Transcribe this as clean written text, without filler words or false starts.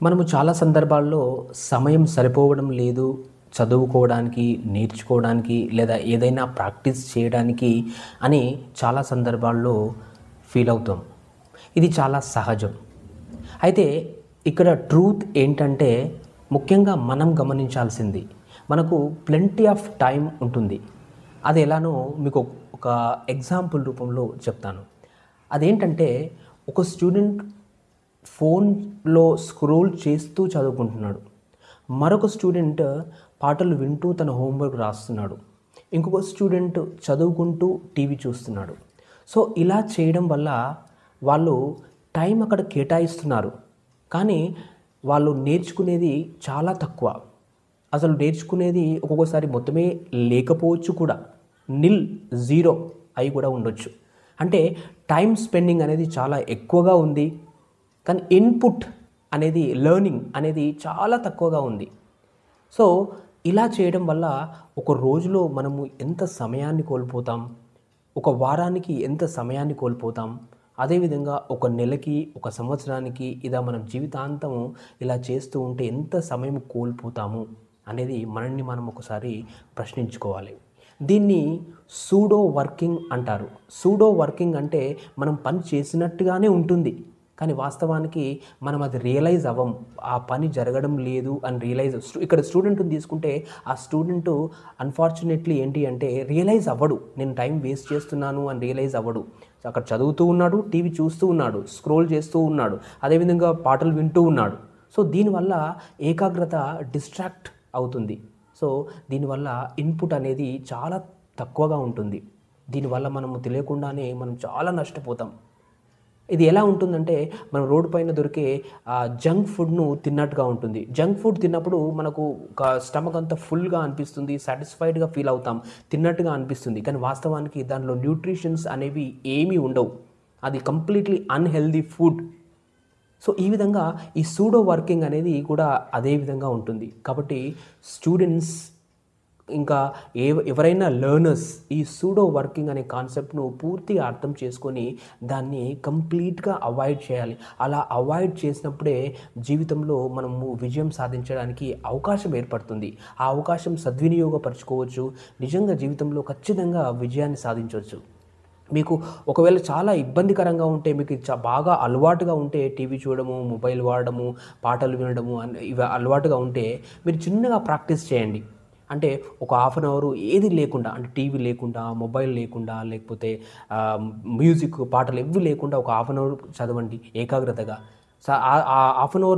మనము చాలా సందర్భాల్లో సమయం సరిపోవడం లేదు. చదువుకోవడానికి, నేర్చుకోవడానికి లేదా ఏదైనా ప్రాక్టీస్ చేయడానికి అని చాలా సందర్భాల్లో ఫీల్ అవుతాం. ఇది చాలా సహజం. అయితే ఇక్కడ ట్రూత్ ఏంటంటే ముఖ్యంగా మనం గమనించాల్సింది మనకు ప్లెంటీ ఆఫ్ టైం ఉంటుంది. అది ఎలానో మీకు ఒక ఎగ్జాంపుల్ రూపంలో చెప్తాను. అదేంటంటే ఒక స్టూడెంట్ ఫోన్‌లో స్క్రోల్ చేస్తూ చదువుకుంటున్నాడు. మరొక స్టూడెంట్ పాటలు వింటూ తన హోంవర్క్ రాస్తున్నాడు. ఇంకొక స్టూడెంట్ చదువుకుంటూ టీవీ చూస్తున్నాడు. సో, ఇలా చేయడం వల్ల వాళ్ళు టైం అక్కడ కేటాయిస్తున్నారు. కానీ వాళ్ళు నేర్చుకునేది చాలా తక్కువ. అసలు నేర్చుకునేది ఒక్కొక్కసారి మొత్తమే లేకపోవచ్చు కూడా. నిల్, జీరో అయి కూడా ఉండొచ్చు. అంటే టైమ్ స్పెండింగ్ అనేది చాలా ఎక్కువగా ఉంది. కానీ ఇన్పుట్ అనేది లెర్నింగ్ అనేది చాలా తక్కువగా ఉంది. సో, ఇలా చేయడం వల్ల ఒక రోజులో మనము ఎంత సమయాన్ని కోల్పోతాం, ఒక వారానికి ఎంత సమయాన్ని కోల్పోతాం, అదేవిధంగా ఒక నెలకి, ఒక సంవత్సరానికి ఇలా మనం జీవితాంతము ఇలా చేస్తూ ఉంటే ఎంత సమయం కోల్పోతాము అనేది మనల్ని మనం ఒకసారి ప్రశ్నించుకోవాలి. దీన్ని సూడో వర్కింగ్ అంటారు. సూడో వర్కింగ్ అంటే మనం పని చేసినట్టుగానే ఉంటుంది. కానీ వాస్తవానికి మనం అది రియలైజ్ అవ్వం. ఆ పని జరగడం లేదు అని ఇక్కడ స్టూడెంట్‌ని తీసుకుంటే ఆ స్టూడెంటు అన్‌ఫార్చునేట్‌లీ ఏంటి అంటే రియలైజ్ అవ్వడు. నేను టైం వేస్ట్ చేస్తున్నాను అని రియలైజ్ అవ్వడు. అక్కడ చదువుతూ ఉన్నాడు, టీవీ చూస్తూ ఉన్నాడు, స్క్రోల్ చేస్తూ ఉన్నాడు. అదేవిధంగా పాటలు వింటూ ఉన్నాడు. సో, దీనివల్ల ఏకాగ్రత డిస్ట్రాక్ట్ అవుతుంది. సో, దీనివల్ల ఇన్పుట్ అనేది చాలా తక్కువగా ఉంటుంది. దీనివల్ల మనము తెలియకుండానే మనం చాలా నష్టపోతాం. ఇది ఎలా ఉంటుందంటే మనం రోడ్డు పైన దొరికే జంక్ ఫుడ్‌ను తిన్నట్టుగా ఉంటుంది. జంక్ ఫుడ్ తిన్నప్పుడు మనకు ఒక స్టమక్ అంతా ఫుల్‌గా అనిపిస్తుంది. సాటిస్ఫైడ్‌గా ఫీల్ అవుతాం. తిన్నట్టుగా అనిపిస్తుంది. కానీ వాస్తవానికి దాంట్లో న్యూట్రిషన్స్ అనేవి ఏమీ ఉండవు. అది కంప్లీట్‌లీ అన్‌హెల్తీ ఫుడ్. సో, ఈ విధంగా ఈ సూడో వర్కింగ్ అనేది కూడా అదే విధంగా ఉంటుంది. కాబట్టి స్టూడెంట్స్ ఇంకా ఎవరైనా లెర్నర్స్ ఈ సూడో వర్కింగ్ అనే కాన్సెప్ట్‌ను పూర్తిగా అర్థం చేసుకొని దాన్ని కంప్లీట్‌గా అవాయిడ్ చేయాలి. అలా అవాయిడ్ చేసినప్పుడే జీవితంలో మనము విజయం సాధించడానికి అవకాశం ఏర్పడుతుంది. ఆ అవకాశం సద్వినియోగపరుచుకోవచ్చు. నిజంగా జీవితంలో ఖచ్చితంగా విజయాన్ని సాధించొచ్చు. మీకు ఒకవేళ చాలా ఇబ్బందికరంగా ఉంటే, మీకు బాగా అలవాటుగా ఉంటే టీవీ చూడడము, మొబైల్ వాడడము, పాటలు వినడము ఇవి అలవాటుగా ఉంటే మీరు చిన్నగా ప్రాక్టీస్ చేయండి. అంటే ఒక హాఫ్ అన్ అవర్ ఏది లేకుండా, అంటే టీవీ లేకుండా, మొబైల్ లేకుండా, లేకపోతే మ్యూజిక్, పాటలు ఎవ్వి లేకుండా ఒక హాఫ్ అన్ అవర్ చదవండి ఏకాగ్రతగా. ఆ హాఫ్ అన్ అవర్